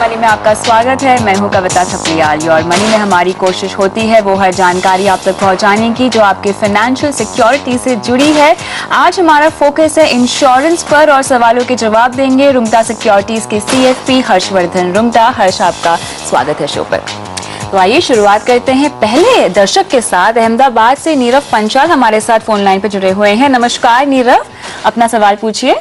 Money में आपका स्वागत है। मैं हूं कविता थपलियाल और मनी में हमारी कोशिश होती है वो हर जानकारी आप तक पहुंचाने की जो आपके फाइनेंशियल सिक्योरिटी से जुड़ी है। आज हमारा फोकस है इंश्योरेंस पर और सवालों के जवाब देंगे रुंगटा सिक्योरिटीज के CFP हर्षवर्धन रुंगटा। हर्ष, आपका स्वागत है शो पर। तो आइए शुरुआत करते हैं पहले दर्शक के साथ। अहमदाबाद से नीरव पंचाल हमारे साथ फोन लाइन पे जुड़े हुए हैं। नमस्कार नीरव, अपना सवाल पूछिए।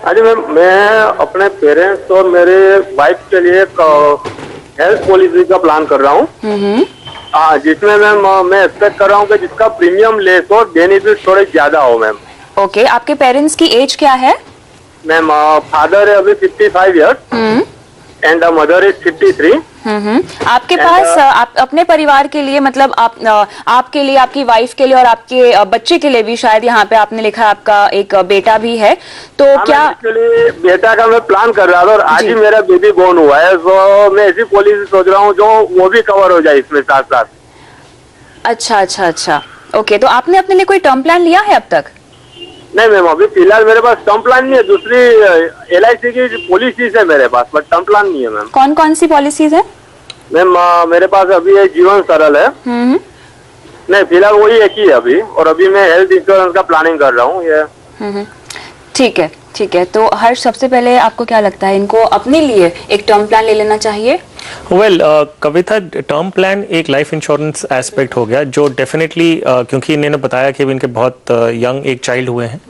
अरे मैम, मैं अपने पेरेंट्स और मेरे वाइफ के लिए हेल्थ पॉलिसी का प्लान कर रहा हूँ। जिसमें मैम मैं एक्सपेक्ट कर रहा हूँ कि जिसका प्रीमियम लेस हो, बेनिफिट थोड़े ज्यादा हो मैम। ओके, आपके पेरेंट्स की एज क्या है? मैम फादर है अभी 55 ईयर्स एंड मदर इज 53। आपके पास आप अपने परिवार के लिए मतलब आपके लिए, आपकी वाइफ के लिए और आपके बच्चे के लिए भी शायद यहाँ पे आपने लिखा आपका एक बेटा भी है, तो क्या के लिए बेटा का मैं प्लान कर रहा था और आज ही मेरा बेबी बोर्न हुआ है, तो मैं ऐसी पॉलिसी सोच रहा हूँ जो वो भी कवर हो जाए इसमें साथ साथ। अच्छा। ओके, तो आपने अपने लिए कोई टर्म प्लान लिया है अब तक? नहीं मैम, अभी फिलहाल मेरे पास टर्म प्लान नहीं है। दूसरी LIC की पॉलिसीज है मेरे पास, बट टर्म प्लान नहीं है मैम। कौन कौन सी पॉलिसीज है? मैम मेरे पास अभी है जीवन सरल है। नहीं, फिलहाल वही एक ही है अभी, और अभी मैं हेल्थ इंश्योरेंस का प्लानिंग कर रहा हूँ ये। ठीक है। तो हर्ष, सबसे पहले आपको क्या लगता है, इनको अपने लिए एक टर्म प्लान ले लेना चाहिए? कविता, टर्म प्लान एक लाइफ इंश्योरेंस एस्पेक्ट हो गया जो डेफिनेटली क्योंकि इन्होंने बताया कि इनके बहुत यंग एक चाइल्ड हुए हैं,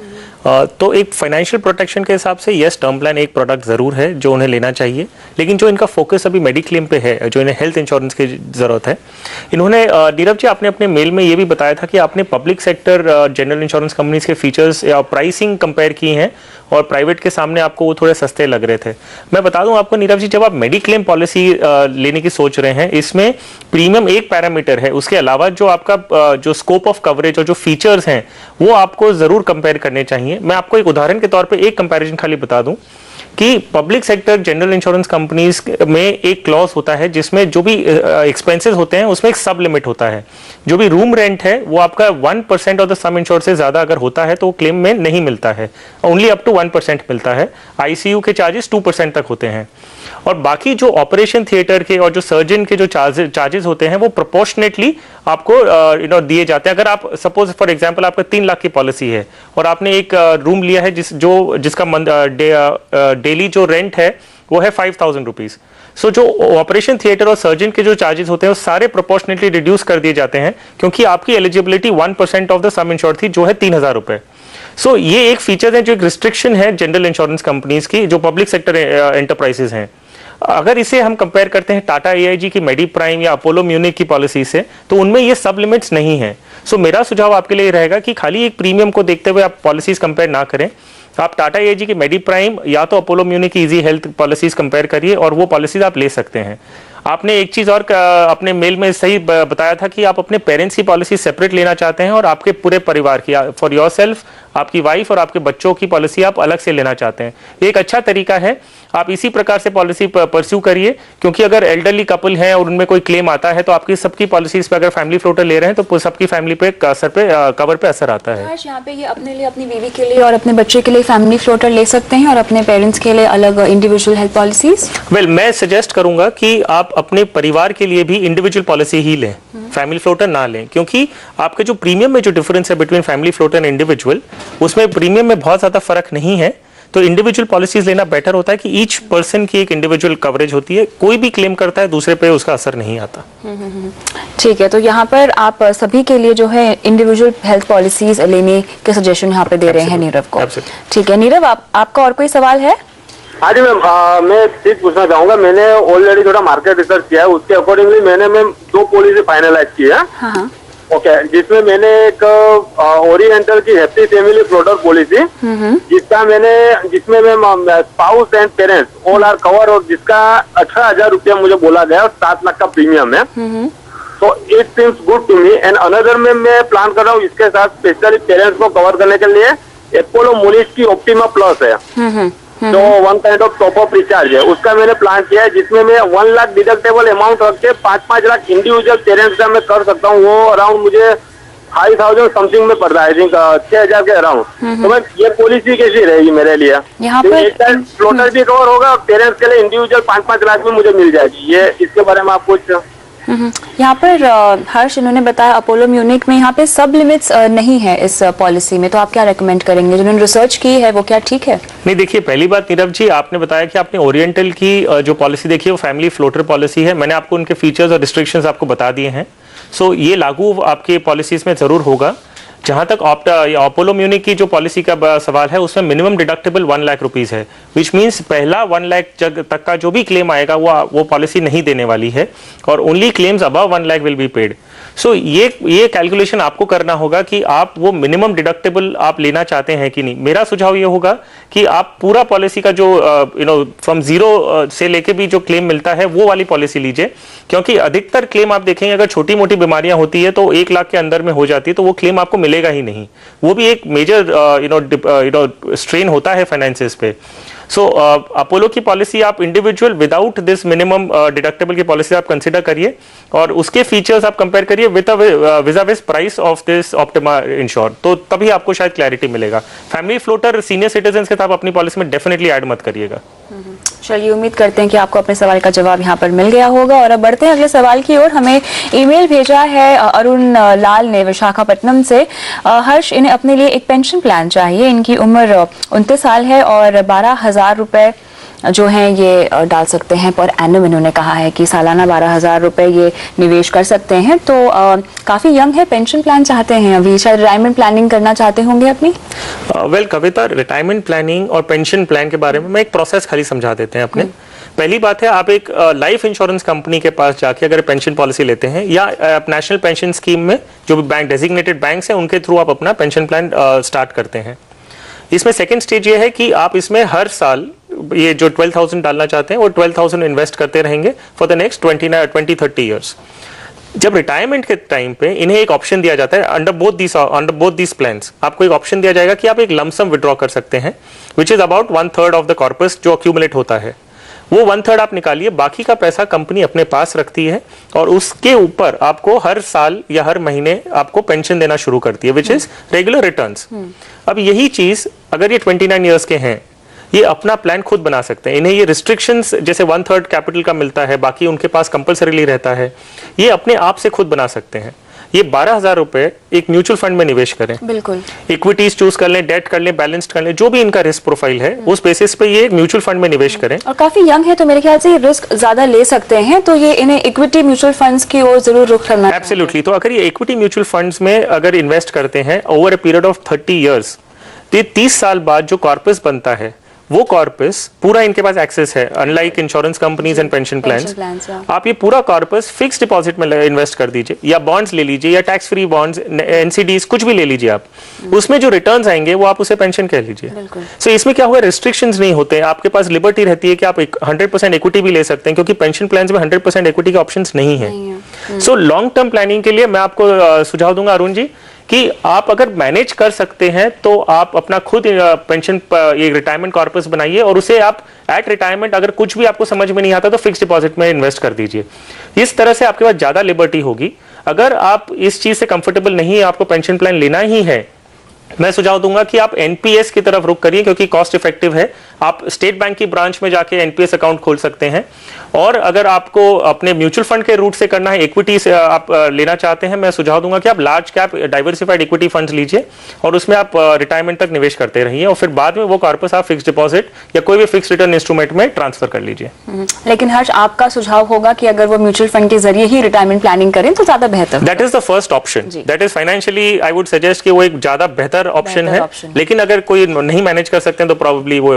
तो एक फाइनेंशियल प्रोटेक्शन के हिसाब से यस, टर्म प्लान एक प्रोडक्ट ज़रूर है जो उन्हें लेना चाहिए। लेकिन जो इनका फोकस अभी मेडिक्लेम पे है, जो इन्हें हेल्थ इंश्योरेंस की ज़रूरत है, इन्होंने नीरव जी आपने अपने मेल में ये भी बताया था कि आपने public sector general insurance companies के फीचर्स या प्राइसिंग कंपेयर की हैं और प्राइवेट के सामने आपको वो थोड़े सस्ते लग रहे थे। मैं बता दूं आपको नीरव जी, जब आप मेडिक्लेम पॉलिसी लेने की सोच रहे हैं, इसमें प्रीमियम एक पैरामीटर है, उसके अलावा जो आपका जो स्कोप ऑफ कवरेज और जो फीचर्स हैं वो आपको जरूर कंपेयर करने चाहिए। मैं आपको एक उदाहरण के तौर पे एक कंपैरिजन खाली बता दूं कि public sector general insurance companies में एक क्लॉज होता है जिसमें जो भी एक्सपेंसेस होते हैं उसमें एक सब लिमिट होता है। जो भी रूम रेंट है वो आपका 1% ऑफ द सम इंश्योर्ड से ज्यादा अगर होता है तो वो क्लेम में नहीं मिलता है, ओनली अप टू 1% मिलता है। ICU के चार्जेस 2% तक होते हैं, और बाकी जो ऑपरेशन थिएटर के और जो सर्जन के जो चार्जेस होते हैं वो प्रोपोर्शनेटली आपको दिए जाते हैं। अगर आप सपोज फॉर एग्जांपल आपका 3 लाख की पॉलिसी है और आपने एक रूम लिया है जिसका डेली जो रेंट है वो है 5,000 रुपीज, सो जो ऑपरेशन थिएटर और सर्जन के जो चार्जेस होते हैं वो सारे प्रोपोर्शनेटली रिड्यूस कर दिए जाते हैं, क्योंकि आपकी eligibility 1% of the some insured थी जो है 3,000 रुपए। सो ये एक फीचर है, जो एक रिस्ट्रिक्शन है जनरल इंश्योरेंस कंपनीज की जो पब्लिक सेक्टर एंटरप्राइजेस हैं। अगर इसे हम कंपेयर करते हैं टाटा AIG की मेडी प्राइम या अपोलो म्यूनिक की पॉलिसी से, तो उनमें ये सब लिमिट्स नहीं है। सो मेरा सुझाव आपके लिए रहेगा कि खाली एक प्रीमियम को देखते हुए आप पॉलिसीज कंपेयर ना करें। आप टाटा AIG की मेडी प्राइम या तो अपोलो म्यूनिक की इजी हेल्थ पॉलिसीज कंपेयर करिए और वो पॉलिसीज आप ले सकते हैं। आपने एक चीज और अपने मेल में सही बताया था कि आप अपने पेरेंट्स की पॉलिसी सेपरेट लेना चाहते हैं और आपके पूरे परिवार की, फॉर योरसेल्फ, आपकी वाइफ और आपके बच्चों की पॉलिसी आप अलग से लेना चाहते हैं। एक अच्छा तरीका है, आप इसी प्रकार से पॉलिसी परस्यू करिए, क्योंकि अगर एल्डरली कपल है और उनमें कोई क्लेम आता है तो आपकी सबकी पॉलिसीज पे अगर फैमिली फ्लोटर ले रहे हैं तो सबकी फैमिली पे कवर पे असर आता है। यहाँ पे ये अपने लिए, अपनी बीवी के लिए और अपने बच्चे के लिए फैमिली फ्लोटर ले सकते हैं और अपने पेरेंट्स के लिए अलग इंडिविजुअल हेल्थ पॉलिसीज। मैं सजेस्ट करूंगा कि आप अपने परिवार के लिए भी इंडिविजुअल पॉलिसी ही लें, फैमिली फ्लोटर ना लें, क्योंकि आपके जो प्रीमियम में जो डिफरेंस है between family floater and individual, उसमें प्रीमियम में बहुत ज्यादा फर्क नहीं है। तो इंडिविजुअल पॉलिसीज लेना बेटर होता है कि ईच पर्सन की एक इंडिविजुअल कवरेज होती है, कोई भी क्लेम करता है दूसरे पे उसका असर नहीं आता। ठीक है, तो यहाँ पर आप सभी के लिए जो है इंडिविजुअल हेल्थ पॉलिसीज लेने के सजेशन यहाँ पे दे रहे हैं नीरव को। ठीक है नीरव, आपका और कोई सवाल है? हाँ जी मैम, मैं एक चीज पूछना चाहूंगा। मैंने ऑलरेडी थोड़ा मार्केट रिसर्च किया है, उसके अकॉर्डिंगली मैंने मैम 2 पॉलिसी फाइनलाइज की है। ओके, जिसमें मैंने एक ओरिएंटल की हैप्पी फैमिली फ्लोटर पॉलिसी, जिसमें मैं spouse and parents all are cover, और जिसका 18,000 रुपया मुझे बोला गया और 7 लाख का प्रीमियम है। तो it seems good to me. And another में मैं प्लान कर रहा हूँ इसके साथ स्पेशली पेरेंट्स को कवर करने के लिए अपोलो म्यूनिक की ऑप्टिमा प्लस है, जो 1 kind of top up recharge है, उसका मैंने प्लान किया है, जिसमें मैं 1 लाख डिडक्टेबल अमाउंट रख के 5-5 लाख इंडिविजुअल पेरेंट्स का मैं कर सकता हूँ। वो अराउंड मुझे 5,000 समथिंग में पड़ता है, आई थिंक 6,000 के अराउंड। तो मैं ये पॉलिसी कैसी रहेगी मेरे लिए? यहाँ पर एक साइड फ्लोटर भी कवर होगा, पेरेंट्स के लिए इंडिविजुअल 5-5 लाख में मुझे मिल जाएगी, ये इसके बारे में आप कुछ? यहाँ पर हर्ष, इन्होंने बताया अपोलो म्यूनिक में यहाँ पे सब लिमिट्स नहीं है इस पॉलिसी में, तो आप क्या रेकमेंड करेंगे? जिन्होंने रिसर्च की है वो क्या ठीक है? नहीं, देखिए, पहली बात नीरव जी, आपने बताया कि आपने ओरिएंटल की जो पॉलिसी देखी है वो फैमिली फ्लोटर पॉलिसी है। मैंने आपको उनके फीचर्स और रिस्ट्रिक्शंस आपको बता दिए हैं। सो ये लागू आपके पॉलिसीज में जरूर होगा। जहां तक अपोलो म्यूनिक की जो पॉलिसी का सवाल है, उसमें मिनिमम डिडक्टेबल 1 लाख रुपीस है, विच मीन्स पहला 1 लाख तक का जो भी क्लेम आएगा वो पॉलिसी नहीं देने वाली है, और only claims above 1 lakh will be paid. So ये कैलकुलेशन आपको करना होगा कि आप वो मिनिमम डिडक्टेबल आप लेना चाहते हैं कि नहीं। मेरा सुझाव ये होगा कि आप पूरा पॉलिसी का जो फ्रॉम जीरो से लेके भी जो क्लेम मिलता है वो वाली पॉलिसी लीजिए, क्योंकि अधिकतर क्लेम आप देखेंगे अगर छोटी मोटी बीमारियां होती है तो 1 लाख के अंदर में हो जाती है, तो वो क्लेम आपको मिलेगा ही नहीं। वो भी एक मेजर स्ट्रेन होता है फाइनेंसेस पे। सो अपोलो की पॉलिसी आप individual without this minimum deductible की पॉलिसी आप कंसिडर करिए, और उसके फीचर्स आप कंपेयर करिए with price of this optima ensure, तो तभी आपको शायद क्लैरिटी मिलेगा। फैमिली फ्लोटर सीनियर सिटीजन के साथ अपनी पॉलिसी में डेफिनेटली ऐड मत करिएगा। चलिए, उम्मीद करते हैं कि आपको अपने सवाल का जवाब यहाँ पर मिल गया होगा। और अब बढ़ते हैं अगले सवाल की ओर। हमें ईमेल भेजा है अरुण लाल ने विशाखापट्टनम से। हर्ष, इन्हें अपने लिए एक पेंशन प्लान चाहिए। इनकी उम्र 29 साल है और 12,000 रुपए जो हैं ये डाल सकते हैं पर एनुम। इन्होंने कहा है कि सालाना 12,000 रुपए ये निवेश कर सकते हैं। तो काफी यंग है, पेंशन प्लान चाहते हैं, अभी शायद रिटायरमेंट प्लानिंग करना चाहते होंगे अपनी। वेल कविता, रिटायरमेंट प्लानिंग और पेंशन प्लान के बारे में मैं एक प्रोसेस खाली समझा देते हैं अपने। पहली बात है, आप एक लाइफ इंश्योरेंस कंपनी के पास जाके अगर पेंशन पॉलिसी लेते हैं, या नेशनल पेंशन स्कीम में जो भी बैंक डेजिग्नेटेड बैंक्स हैं उनके थ्रू आप अपना पेंशन प्लान स्टार्ट करते हैं। इसमें सेकंड स्टेज ये है कि आप इसमें हर साल ये जो 12,000 डालना चाहते हैं वो 12,000 इन्वेस्ट करते रहेंगे फॉर द नेक्स्ट 20-30 ईयर्स। जब रिटायरमेंट के टाइम पे इन्हें एक ऑप्शन दिया जाता है अंडर बोथ दीज प्लान्स, आपको एक ऑप्शन दिया जाएगा कि आप एक लमसम विड्रॉ कर सकते हैं, which is about 1/3 of the corpus जो अक्यूमुलेट होता है। वो 1/3 आप निकालिए, बाकी का पैसा कंपनी अपने पास रखती है और उसके ऊपर आपको हर साल या हर महीने आपको पेंशन देना शुरू करती है, विच इज रेगुलर रिटर्न्स। अब यही चीज अगर ये 29 ईयर्स के हैं, ये अपना प्लान खुद बना सकते हैं। इन्हें ये रिस्ट्रिक्शंस जैसे 1/3 कैपिटल का मिलता है, बाकी उनके पास कंपल्सरीली रहता है, ये अपने आप से खुद बना सकते हैं। ये 12,000 रुपए एक म्यूचुअल फंड में निवेश करें, बिल्कुल इक्विटीज चूज कर लें, डेट कर लें, बैलेंस्ड कर लें, जो भी इनका रिस्क प्रोफाइल है उस बेसिस पे ये म्यूचुअल फंड में निवेश करें। और काफी यंग है तो मेरे ख्याल से ये रिस्क ज्यादा ले सकते हैं, तो ये इन्हें इक्विटी म्यूचुअल फंड्स की ओर जरूर रुख करना है। एब्सोल्युटली। तो अगर ये इक्विटी म्यूचुअल फंड्स में अगर इन्वेस्ट करते हैं over a period of 30 years, तो ये 30 साल बाद जो कॉर्पस बनता है वो कॉर्पस पूरा इनके पास एक्सेस है, unlike insurance companies and pension plans. आप ये पूरा कॉर्पस फिक्स डिपॉजिट में इन्वेस्ट कर दीजिए, या बॉन्ड्स ले लीजिए, या टैक्स फ्री बॉन्ड्स, एनसीडीज, कुछ भी ले लीजिए आप। उसमें जो रिटर्न्स आएंगे वो आप उसे पेंशन कह लीजिए। सो इसमें क्या हुआ, रिस्ट्रिक्शंस नहीं होते, आपके पास लिबर्टी रहती है कि आप 100% इक्विटी भी ले सकते हैं, क्योंकि पेंशन प्लान्स में 100% इक्विटी के ऑप्शंस नहीं है। सो लॉन्ग टर्म प्लानिंग के लिए मैं आपको सुझाव दूंगा अरुण जी कि आप अगर मैनेज कर सकते हैं तो आप अपना खुद पेंशन ये रिटायरमेंट कॉर्पस बनाइए, और उसे आप एट रिटायरमेंट अगर कुछ भी आपको समझ में नहीं आता तो फिक्स डिपॉजिट में इन्वेस्ट कर दीजिए। इस तरह से आपके पास ज्यादा लिबर्टी होगी। अगर आप इस चीज से कंफर्टेबल नहीं है, आपको पेंशन प्लान लेना ही है, मैं सुझाव दूंगा कि आप एनपीएस की तरफ रुख करिए, क्योंकि कॉस्ट इफेक्टिव है। आप स्टेट बैंक की ब्रांच में जाके एनपीएस अकाउंट खोल सकते हैं, और अगर आपको अपने म्यूचुअल फंड के रूट से करना है, इक्विटी से आप लेना चाहते हैं, मैं सुझाव दूंगा कि आप large cap diversified equity funds लीजिए और उसमें आप रिटायरमेंट तक निवेश करते रहिए, और फिर बाद में वो कॉर्पस आप फिक्स डिपॉजिट या कोई भी फिक्स रिटर्न इंस्ट्रूमेंट में ट्रांसफर कर लीजिए। लेकिन हर्ष, आपका सुझाव होगा कि अगर वो म्यूचुअल फंड के जरिए ही रिटायरमेंट प्लानिंग करें तो ज्यादा बेहतर। That is the first option, that is financially I would suggest कि वो एक ज्यादा बेहतर ऑप्शन है। लेकिन अगर कोई नहीं मैनेज कर सकते हैं तो प्रोबेबली वो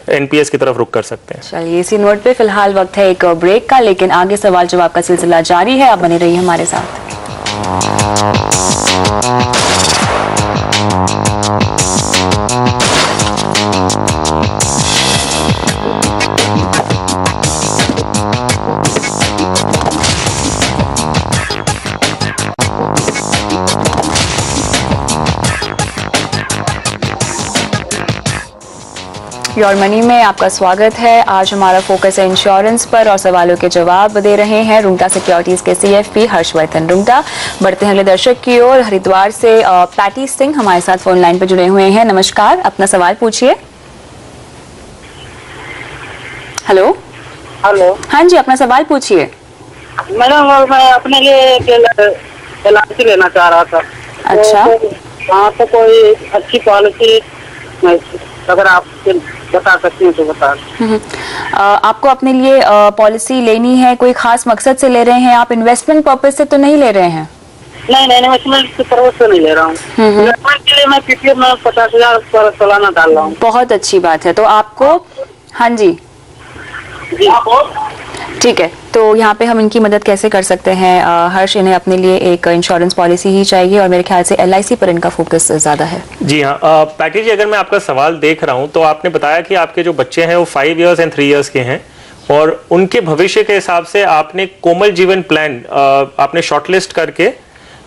एनपीएस की तरफ रुख कर सकते हैं। चलिए, इसी नोट पे फिलहाल वक्त है एक ब्रेक का, लेकिन आगे सवाल जवाब का सिलसिला जारी है, आप बने रहिए हमारे साथ। योर मनी में आपका स्वागत है। आज हमारा फोकस है इंश्योरेंस पर और सवालों के जवाब दे रहे हैं रुंगटा सिक्योरिटीज के CFP हर्षवर्धन रुंगटा। बढ़ते हैं अगले दर्शक की ओर। हरिद्वार से पैटी सिंह हमारे साथ फोन लाइन पर जुड़े हुए हैं। नमस्कार, अपना सवाल पूछिए। हेलो। हेलो। हाँ जी, अपना सवाल पूछिए। मैडम मैं अपने लिए LIC लेना चाह रहा था। अच्छा। हाँ, तो कोई अच्छी पॉलिसी अगर आप बता सकती हैं तो बता। आपको अपने लिए पॉलिसी लेनी है, कोई खास मकसद से ले रहे हैं? आप इन्वेस्टमेंट पर्पज से तो नहीं ले रहे हैं? नहीं, इन्वेस्टमेंट की पर्पज से नहीं ले रहा हूँ। इन्वेस्टमेंट के लिए मैं PPF में 50,000 सालाना डाल रहा हूँ। बहुत अच्छी बात है। तो आपको, हाँ जी ठीक है, तो यहाँ पे हम इनकी मदद कैसे कर सकते हैं? हर्ष, इन्हें अपने लिए एक इंश्योरेंस पॉलिसी ही चाहिए और मेरे ख्याल से LIC पर इनका फोकस ज्यादा है। जी हाँ, पैटी जी, अगर मैं आपका सवाल देख रहा हूँ तो आपने बताया कि आपके जो बच्चे हैं वो 5 इयर्स एंड 3 इयर्स के हैं और उनके भविष्य के हिसाब से आपने कोमल जीवन प्लान आपने शॉर्टलिस्ट करके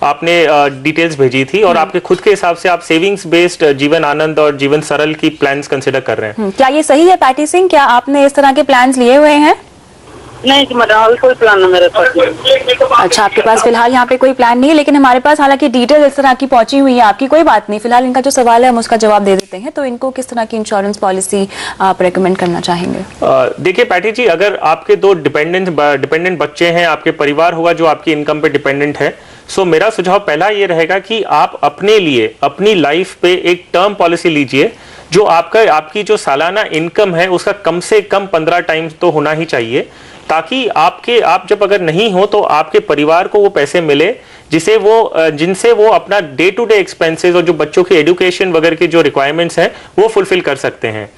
आपने डिटेल्स भेजी थी और आपके खुद के हिसाब से आप सेविंग्स बेस्ड जीवन आनंद और जीवन सरल की प्लान्स कंसिडर कर रहे हैं। क्या ये सही है पैटी सिंह? क्या आपने इस तरह के प्लान्स लिए हुए हैं? नहीं मैडम, कोई प्लान नहीं मेरे पास। अच्छा, आपके पास फिलहाल यहाँ पे कोई प्लान नहीं है, लेकिन हमारे पास हालांकि डिटेल इस तरह की पहुंची हुई है आपकी। कोई बात नहीं, फिलहाल इनका जो सवाल है हम उसका जवाब दे देते हैं। तो इनको किस तरह की इंश्योरेंस पॉलिसी आप रेकमेंड करना चाहेंगे? देखिए पैटी जी, अगर आपके 2 डिपेंडेंट बच्चे हैं, आपके परिवार होगा जो आपकी इनकम पे डिपेंडेंट है, सो मेरा सुझाव पहला ये रहेगा कि आप अपने लिए अपनी लाइफ पे एक टर्म पॉलिसी लीजिए जो आपकी जो सालाना इनकम है उसका कम से कम 15 टाइम्स तो होना ही चाहिए, ताकि आप जब अगर नहीं हो तो आपके परिवार को वो पैसे मिले जिनसे वो अपना डे टू डे एक्सपेंसेस और जो बच्चों की एजुकेशन वगैरह की जो रिक्वायरमेंट्स हैं वो फुलफिल कर सकते हैं।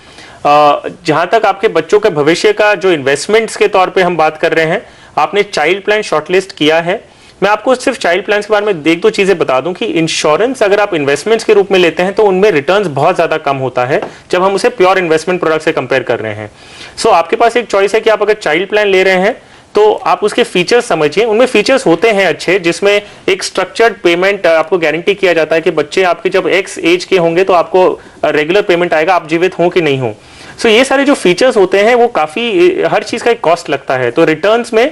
जहां तक आपके बच्चों के भविष्य का जो इन्वेस्टमेंट्स के तौर पे हम बात कर रहे हैं, आपने चाइल्ड प्लान शॉर्टलिस्ट किया है। मैं आपको सिर्फ चाइल्ड प्लान्स के बारे में 1-2 चीजें बता दूं कि इंश्योरेंस अगर आप इन्वेस्टमेंट्स के रूप में लेते हैं तो उनमें रिटर्न्स बहुत ज्यादा कम होता है जब हम उसे प्योर इन्वेस्टमेंट प्रोडक्ट से कंपेयर कर रहे हैं। सो आपके पास एक चॉइस है कि आप अगर चाइल्ड प्लान ले रहे हैं तो आप उसके फीचर्स समझिए। उनमें फीचर्स होते हैं अच्छे, जिसमें एक स्ट्रक्चर्ड पेमेंट आपको गारंटी किया जाता है कि बच्चे आपके जब X एज के होंगे तो आपको रेगुलर पेमेंट आएगा, आप जीवित हो कि नहीं हो। सो ये सारे जो फीचर्स होते हैं वो काफी, हर चीज का एक कॉस्ट लगता है, तो रिटर्न्स में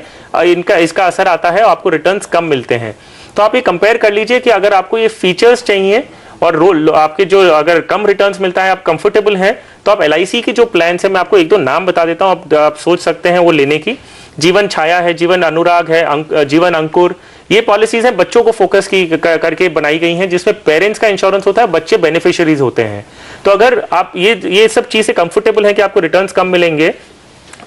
इसका असर आता है और आपको रिटर्न्स कम मिलते हैं। तो आप ये कंपेयर कर लीजिए कि अगर आपको ये फीचर्स चाहिए और आपके जो अगर कम रिटर्न्स मिलता है, आप कंफर्टेबल हैं, तो आप LIC की जो प्लान है, मैं आपको 1-2 नाम बता देता हूँ, आप सोच सकते हैं वो लेने की। जीवन छाया है, जीवन अनुराग है, जीवन अंकुर, ये पॉलिसीज हैं बच्चों को फोकस करके बनाई गई हैं, जिसमें पेरेंट्स का इंश्योरेंस होता है, बच्चे बेनिफिशियरीज होते हैं। तो अगर आप ये सब चीजें कंफर्टेबल हैं कि आपको रिटर्न्स कम मिलेंगे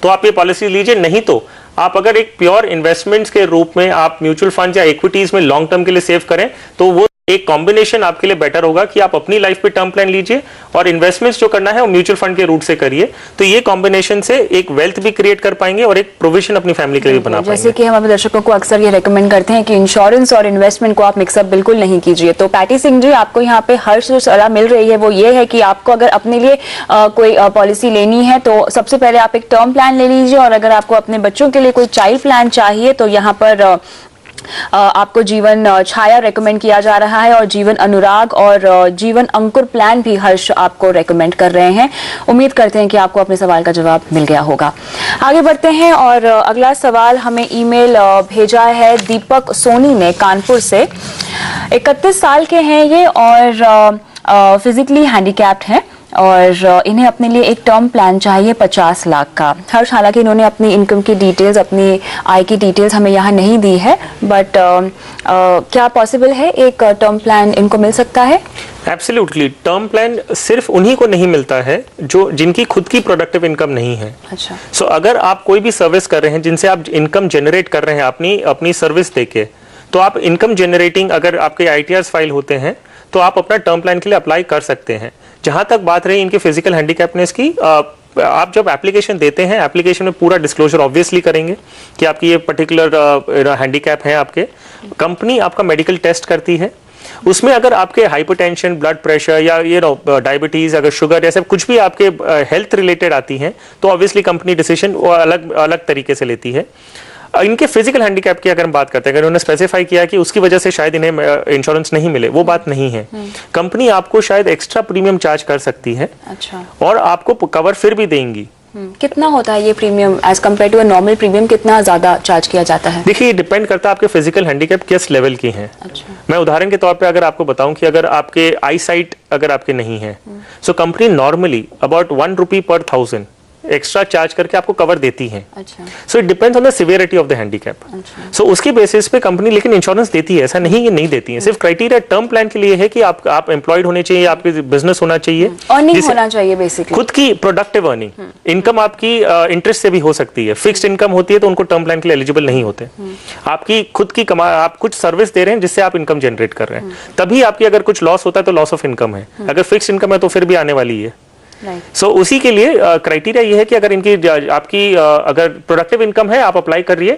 तो आप ये पॉलिसी लीजिए। नहीं तो आप अगर एक प्योर इन्वेस्टमेंट्स के रूप में आप म्यूचुअल फंड या इक्विटीज में लॉन्ग टर्म के लिए सेव करें तो वो एक कॉम्बिनेशन आपके लिए बेटर होगा कि आप अपनी लाइफ पे टर्म प्लान लीजिए और इन्वेस्टमेंट्स जो करना है वो म्यूचुअल फंड के रूट से करिए। तो ये कॉम्बिनेशन से एक वेल्थ भी क्रिएट कर पाएंगे और एक प्रोविजन अपनी फैमिली के लिए बना पाएंगे। जैसे कि हम अपने दर्शकों को अक्सर ये रेकमेंड करते हैं कि इंश्योरेंस और इन्वेस्टमेंट को आप मिक्सअप बिल्कुल नहीं कीजिए। तो पैटी सिंह जी, आपको यहाँ पे हर जो सलाह मिल रही है वो ये है कि आपको अगर अपने लिए कोई पॉलिसी लेनी है तो सबसे पहले आप एक टर्म प्लान ले लीजिए, और अगर आपको अपने बच्चों के लिए कोई चाइल्ड प्लान चाहिए तो यहाँ पर आपको जीवन छाया रेकमेंड किया जा रहा है और जीवन अनुराग और जीवन अंकुर प्लान भी हर्ष आपको रेकमेंड कर रहे हैं। उम्मीद करते हैं कि आपको अपने सवाल का जवाब मिल गया होगा। आगे बढ़ते हैं और अगला सवाल हमें ईमेल भेजा है दीपक सोनी ने कानपुर से। 31 साल के हैं ये और फिजिकली हैंडीकैप्ड हैं और इन्हें अपने लिए एक टर्म प्लान चाहिए 50 लाख का। हर्ष, हालांकि इन्होंने अपनी इनकम की डिटेल्स, अपनी आय की डिटेल्स हमें यहाँ नहीं दी है, बट क्या पॉसिबल है एक टर्म प्लान इनको मिल सकता है? एब्सोल्युटली, टर्म प्लान सिर्फ उन्हीं को नहीं मिलता है जिनकी खुद की प्रोडक्टिव इनकम नहीं है। अच्छा। सो अगर आप कोई भी सर्विस कर रहे हैं जिनसे आप इनकम जनरेट कर रहे हैं अपनी सर्विस देके, तो आप इनकम जनरेटिंग अगर आपके ITRs फाइल होते हैं तो आप अपना टर्म प्लान के लिए अप्लाई कर सकते हैं। जहां तक बात रही इनके फिजिकल हैंडीकैपनेस की, आप जब एप्लीकेशन देते हैं, एप्लीकेशन में पूरा डिस्क्लोजर ऑब्वियसली करेंगे कि आपकी ये पर्टिकुलर हैंडीकैप है। आपके कंपनी आपका मेडिकल टेस्ट करती है, उसमें अगर आपके हाइपरटेंशन, ब्लड प्रेशर या ये डायबिटीज, अगर शुगर, ऐसे कुछ भी आपके हेल्थ रिलेटेड आती हैं तो ऑब्वियसली कंपनी डिसीजन अलग अलग तरीके से लेती है। इनके फिजिकल हैंडीकैप की अगर हम बात करते हैं, अगर उन्होंने स्पेसिफाई किया कि उसकी वजह से शायद इन्हें इंश्योरेंस नहीं मिले, वो बात नहीं है। कंपनी आपको शायद एक्स्ट्रा प्रीमियम चार्ज कर सकती है। अच्छा। और आपको कवर फिर भी देंगी। कितना होता है ये premium as compare to normal premium, कितना ज्यादा चार्ज किया जाता है? देखिए, ये डिपेंड करता है आपके फिजिकल हैंडीकैप किस लेवल की हैं। अच्छा। मैं उदाहरण के तौर पे अगर आपको बताऊं कि अगर आपके आई साइट अगर आपके नहीं है, सो कंपनी नॉर्मली अबाउट 1 रुपी पर 1000 एक्स्ट्रा चार्ज करके आपको कवर देती है। अच्छा। So it depends on the severity of the handicap. अच्छा। सो उसके बेसिस पे कंपनी लेकिन इंश्योरेंस देती है, ऐसा नहीं कि नहीं देती है। सिर्फ क्राइटेरिया टर्म प्लान के लिए है कि आप एम्प्लॉयड होने चाहिए, आपके बिजनेस होना चाहिए, अर्निंग होना चाहिए बेसिकली, खुद की प्रोडक्टिव अर्निंग। इनकम आपकी इंटरेस्ट से भी हो सकती है। फिक्स्ड इनकम होती है तो उनको टर्म प्लान के लिए एलिजिबल नहीं होते। आपकी खुद की आप कुछ सर्विस दे रहे हैं जिससे आप इनकम जनरेट कर रहे हैं, तभी आपकी अगर कुछ लॉस होता है तो लॉस ऑफ इनकम है। अगर फिक्स्ड इनकम है तो फिर भी आने वाली है। सो उसी के लिए क्राइटेरिया ये है कि अगर इनकी आपकी अगर प्रोडक्टिव इनकम है, आप अप्लाई करिए,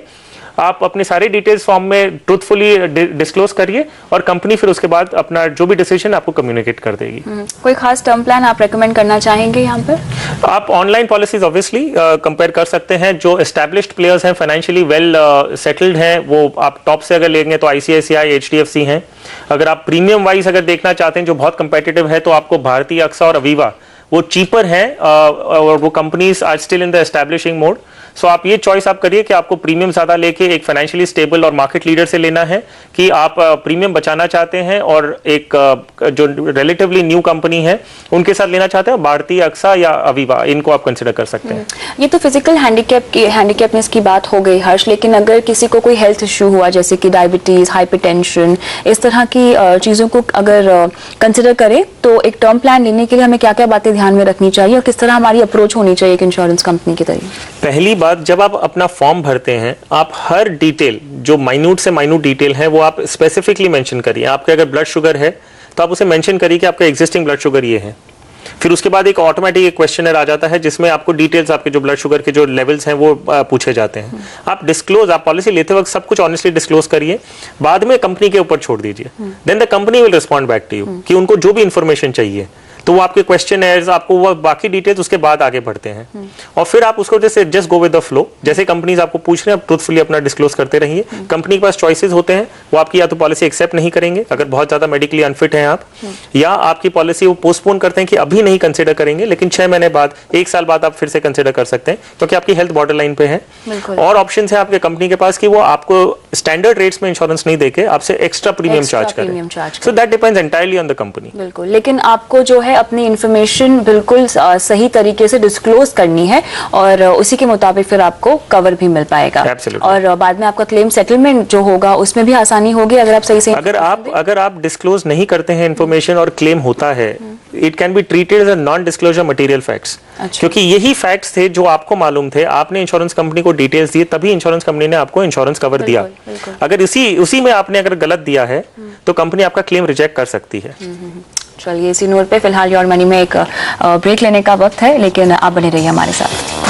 आप अपने सारे डिटेल्स फॉर्म में ट्रूथफुली डिस्क्लोज करिए और कंपनी फिर उसके बाद अपना जो भी डिसीजन आपको कम्युनिकेट कर देगी। कोई खास टर्म प्लान आप रेकमेंड करना चाहेंगे यहाँ पर? आप ऑनलाइन पॉलिसीज ऑब्वियसली कंपेयर कर सकते हैं। जो एस्टैब्लिश्ड प्लेयर्स हैं, फाइनेंशियली वेल सेटल्ड हैं, वो आप टॉप से अगर लेंगे तो ICICI, HDFC हैं। अगर आप प्रीमियम वाइज अगर देखना चाहते हैं जो बहुत कंपेटिटिव है, तो आपको भारतीय AXA और अवीवा वो चीपर हैं और वो companies are still in the establishing mode. So आप ये चॉइस आप करिए कि आपको प्रीमियम ज्यादा लेके एक फाइनेंशियली स्टेबल और मार्केट लीडर से लेना है, कि आप प्रीमियम बचाना चाहते हैं और एक जो रिलेटिवली न्यू कंपनी है उनके साथ लेना चाहते हैं, भारतीय AXA या अवीवा, इनको आप कंसिडर कर सकते हैं। ये तो फिजिकल हैंडीकैपनेस की बात हो गई हर्ष, लेकिन अगर किसी को कोई हेल्थ इश्यू हुआ जैसे कि डायबिटीज, हाइपरटेंशन, इस तरह की चीजों को अगर कंसिडर करें तो एक टर्म प्लान लेने के लिए हमें क्या क्या बातें ध्यान में रखनी चाहिए और किस तरह हमारी अप्रोच होनी चाहिए एक इंश्योरेंस कंपनी की तरह? पहली बात, जब आप अपना फॉर्म भरते हैं, आप हर डिटेल जो माइन्यूट से माइन्यूट डिटेल है वो आप स्पेसिफिकली मेंशन करिए। आपके अगर ब्लड शुगर है तो आप उसे मेंशन करिए कि आपका एग्जिस्टिंग ब्लड शुगर ये है। फिर उसके बाद एक ऑटोमेटिक एक क्वेश्चनर आ जाता है जिसमें आपको डिटेल्स, आपके जो ब्लड शुगर के जो लेवल्स हैं वो पूछे जाते हैं। आप डिस्क्लोज, आप पॉलिसी लेते वक्त सब कुछ ऑनेस्टली डिस्क्लोज करिए, बाद में कंपनी के ऊपर छोड़ दीजिए। Then the company will respond back to you कि उनको जो भी इंफॉर्मेशन चाहिए, तो वो आपके क्वेश्चन है, आपको वो बाकी डिटेल्स उसके बाद आगे बढ़ते हैं। और फिर आप उसको जैसे just go with the flow, जैसे कंपनीज आपको पूछ रहे हैं आप ट्रूथफुली अपना डिस्क्लोज करते रहिए। कंपनी के पास चॉइसेस होते हैं, वो आपकी या तो पॉलिसी एक्सेप्ट नहीं करेंगे अगर बहुत ज्यादा मेडिकली अनफिट हैं आप, या आपकी पॉलिसी वो पोस्टपोन करते हैं कि अभी नहीं कंसिडर करेंगे, लेकिन 6 महीने बाद, 1 साल बाद आप फिर से कंसिडर कर सकते हैं, क्योंकि आपकी हेल्थ बॉर्डर लाइन पे है। और ऑप्शन है आपके कंपनी के पास कि वो आपको स्टैंडर्ड रेट्स में इंश्योरेंस नहीं देके आपसे एक्स्ट्रा प्रीमियम चार्ज करें। So that depends entirely on the company. बिल्कुल, लेकिन आपको जो है अपनी इन्फॉर्मेशन बिल्कुल सही तरीके से डिस्क्लोज करनी है और उसी के मुताबिक फिर आपको कवर भी मिल पाएगा। और बाद में आपका क्लेम सेटलमेंट जो होगा उसमें भी आसानी होगी अगर आप सही से अगर आप डिस्क्लोज नहीं करते हैं इन्फॉर्मेशन और क्लेम होता है, it can be treated as a non disclosure material facts. क्योंकि यही फैक्ट्स थे जो आपको मालूम थे, आपने इंश्योरेंस कंपनी को डिटेल्स दिए, तभी इंश्योरेंस कंपनी ने आपको इंश्योरेंस कवर दिया। अगर उसी में आपने अगर गलत दिया है तो कंपनी आपका क्लेम रिजेक्ट कर सकती है। चलिए, इसी नोट पे फिलहाल योर मनी में एक ब्रेक लेने का वक्त है, लेकिन आप बने रहिए हमारे साथ।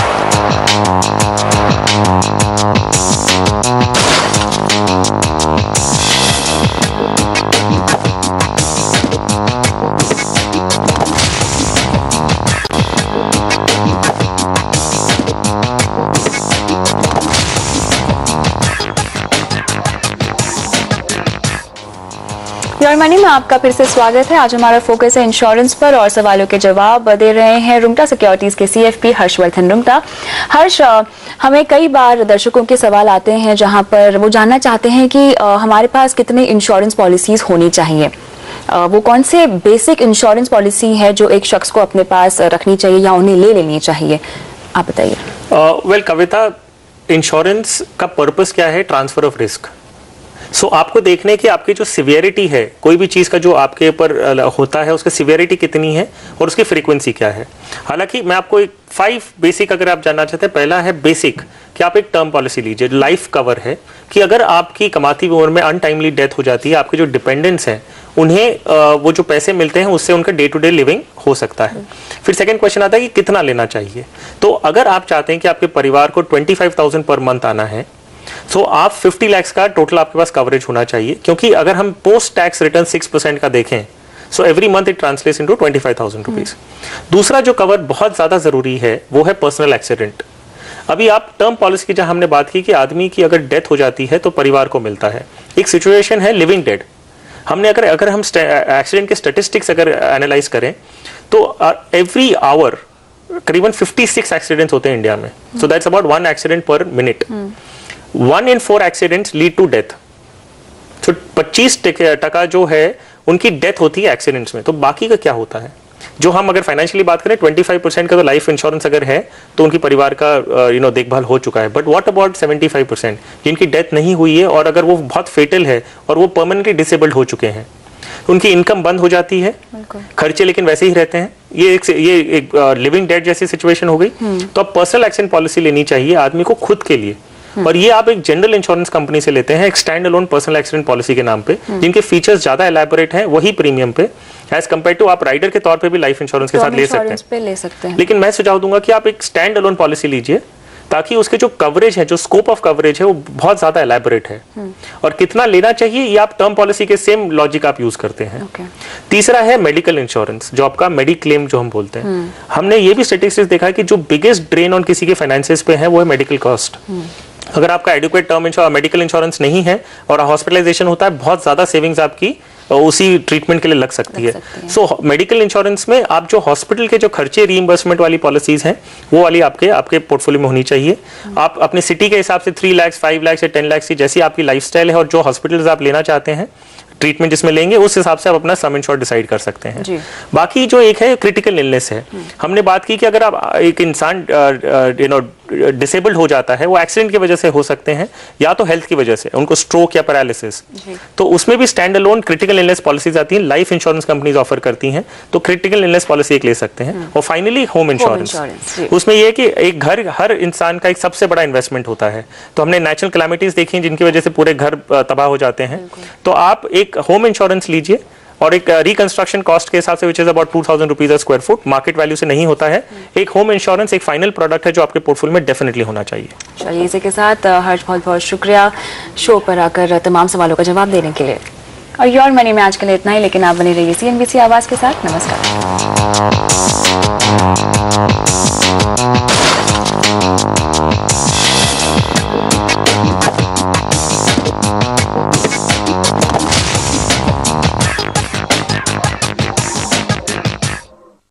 योर मनी में आपका फिर से स्वागत है। आज हमारा फोकस है इंश्योरेंस पर और सवालों के जवाब दे रहे हैं रुंगटा सिक्योरिटीज के CFP हर्षवर्धन रुंगटा। हर्ष, हमें कई बार दर्शकों के सवाल आते हैं जहां पर वो जानना चाहते हैं कि हमारे पास कितने इंश्योरेंस पॉलिसीज होनी चाहिए, वो कौन से बेसिक इंश्योरेंस पॉलिसी है जो एक शख्स को अपने पास रखनी चाहिए या उन्हें ले लेनी चाहिए, आप बताइए। वेल कविता, इंश्योरेंस का पर्पस क्या है? Transfer of risk. सो आपको देखने की आपकी जो सिवियरिटी है, कोई भी चीज़ का जो आपके ऊपर होता है उसकी सिवियरिटी कितनी है और उसकी फ्रीक्वेंसी क्या है। हालांकि मैं आपको एक 5 बेसिक अगर आप जानना चाहते हैं, पहला है बेसिक कि आप एक टर्म पॉलिसी लीजिए, लाइफ कवर है कि अगर आपकी कमाती हुई उम्र में अनटाइमली डेथ हो जाती है, आपके जो डिपेंडेंट्स हैं उन्हें वो जो पैसे मिलते हैं उससे उनका डे टू डे लिविंग हो सकता है। फिर सेकंड क्वेश्चन आता है कि कितना लेना चाहिए। तो अगर आप चाहते हैं कि आपके परिवार को 25,000 पर मंथ आना है, तो आप 50 लाख का टोटल आपके पास कवरेज होना चाहिए, क्योंकि अगर हम पोस्ट टैक्स रिटर्न 6% का देखें, so every month it translates into 25,000 rupees. दूसरा जो कवर बहुत ज्यादा जरूरी है वो है पर्सनल एक्सीडेंट। अभी आप टर्म पॉलिसी की जहां हमने बात की कि आदमी की अगर डेथ हो जाती है तो परिवार को मिलता है, एक सिचुएशन है लिविंग डेड। हमने अगर हम एक्सीडेंट के स्टैटिस्टिक्स अगर एनालाइज करें तो एवरी आवर करीबन 56 एक्सीडेंट्स होते हैं इंडिया में, so that's about 1 accident per minute. 1 in 4 accidents lead to death. तो 25% जो है उनकी डेथ होती है एक्सीडेंट्स में। तो बाकी का क्या होता है? जो हम अगर फाइनेंशियली बात करें 25% का तो लाइफ इंश्योरेंस अगर है तो उनकी परिवार का देखभाल हो चुका है। बट व्हाट अबाउट 75% जिनकी डेथ नहीं हुई है और अगर वो बहुत फेटल है और वो परमानेंटली डिसेबल्ड हो चुके हैं, उनकी इनकम बंद हो जाती है, खर्चे लेकिन वैसे ही रहते हैं। ये एक लिविंग डेड जैसी सिचुएशन हो गई। तो अब पर्सनल एक्सीडेंट पॉलिसी लेनी चाहिए आदमी को खुद के लिए, और ये आप एक जनरल इंश्योरेंस कंपनी से लेते हैं, एक stand alone personal accident policy के नाम पे, जिनके फीचर्स ज्यादा एलैबोरेट हैं, वही प्रीमियम पे एज कंपेयर टू आप राइडर के तौर पे भी लाइफ इंश्योरेंस के साथ ले सकते हैं। लेकिन मैं सुझाव दूंगा कि आप एक स्टैंड अलोन पॉलिसी लीजिए, ताकि उसके जो कवरेज है, जो स्कोप ऑफ कवरेज है, वो बहुत ज्यादा एलैबोरेट है। और कितना लेना चाहिए ये आप टर्म पॉलिसी के सेम लॉजिक आप यूज करते हैं। तीसरा है मेडिकल इंश्योरेंस, जो आपका मेडिक्लेम जो हम बोलते हैं। हमने ये भी स्टैटिस्टिक्स देखा है कि जो बिगेस्ट ड्रेन ऑन किसी के फाइनेंसेस पे है वो है मेडिकल कॉस्ट। अगर आपका एडुकेट टर्म मेडिकल इंश्योरेंस नहीं है और हॉस्पिटलाइजेशन होता है, बहुत ज्यादा सेविंग्स आपकी उसी ट्रीटमेंट के लिए लग सकती है। सो मेडिकल इंश्योरेंस में आप जो हॉस्पिटल के जो खर्चे रीइंबर्समेंट वाली पॉलिसीज हैं वो वाली आपके पोर्टफोलियो में होनी चाहिए। आप अपने सिटी के हिसाब से 3 लाख 5 लाख से 10 लाख की जैसी आपकी लाइफस्टाइल है और जो हॉस्पिटल्स आप लेना चाहते हैं, ट्रीटमेंट जिसमें लेंगे, उस हिसाब से आप अपना सम इंश्योर डिसाइड कर सकते हैं। बाकी जो एक है क्रिटिकल इलनेस है, हमने बात की कि अगर आप एक इंसान डिसेबल्ड हो जाता है, वो एक्सीडेंट की वजह से हो सकते हैं या तो हेल्थ की वजह से, उनको स्ट्रोक या पैरालिसिस, तो उसमें भी stand alone critical illness policies आती हैं, लाइफ इंश्योरेंस कंपनीज ऑफर करती हैं, तो क्रिटिकल इलनेस पॉलिसी एक ले सकते हैं। और फाइनली होम इंश्योरेंस, उसमें यह है कि एक घर हर इंसान का एक सबसे बड़ा इन्वेस्टमेंट होता है। तो हमने नेचुरल कैलामिटीज देखी जिनकी वजह से पूरे घर तबाह हो जाते हैं, तो आप एक होम इंश्योरेंस लीजिए और एक रिकंस्ट्रक्शन कॉस्ट के हिसाब से which is about 2000 rupees a square foot, market value से नहीं होता है। एक होम इंश्योरेंस एक फाइनल प्रोडक्ट है जो आपके पोर्टफोलियो में डेफिनेटली होना चाहिए। चलिए, इसी के साथ हर्ष बहुत बहुत शुक्रिया शो पर आकर तमाम सवालों का जवाब देने के लिए। और योर मनी में आज के लिए इतना ही, लेकिन आप बने रहिए CNBC आवाज के साथ। नमस्कार।